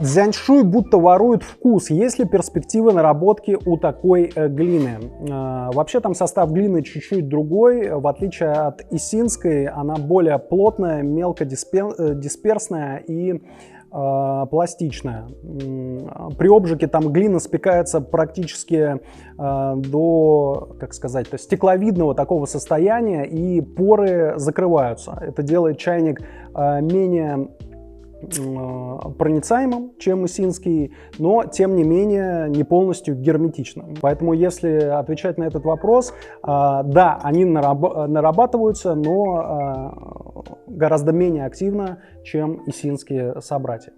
Дзяньшуй будто ворует вкус. Есть ли перспективы наработки у такой глины? Вообще там состав глины чуть-чуть другой. В отличие от исинской, она более плотная, мелкодисперсная и пластичная. При обжиге там глина спекается практически до, как сказать, то есть стекловидного такого состояния, и поры закрываются. Это делает чайник менее проницаемым, чем исинский, но тем не менее не полностью герметичным. Поэтому, если отвечать на этот вопрос, да, они нарабатываются, но гораздо менее активно, чем исинские собратья.